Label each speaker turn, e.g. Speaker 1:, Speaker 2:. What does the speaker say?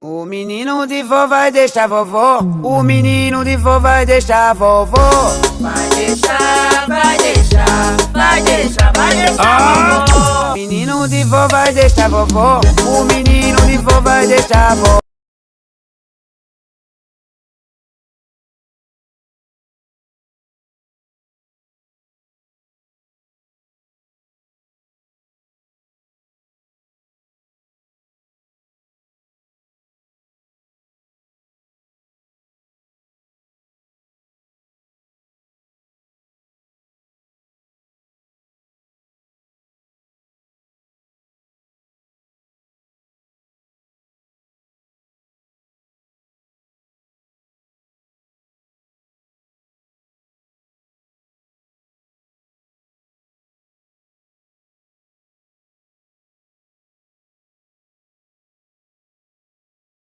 Speaker 1: O menino de vó vai deixar vovó. O menino de vó vai deixar vovó.
Speaker 2: Vai deixar, vai deixar, vai deixar, vai deixar vovó.
Speaker 1: O menino de vó vai deixar vovó. O menino de vó vai deixar vovó.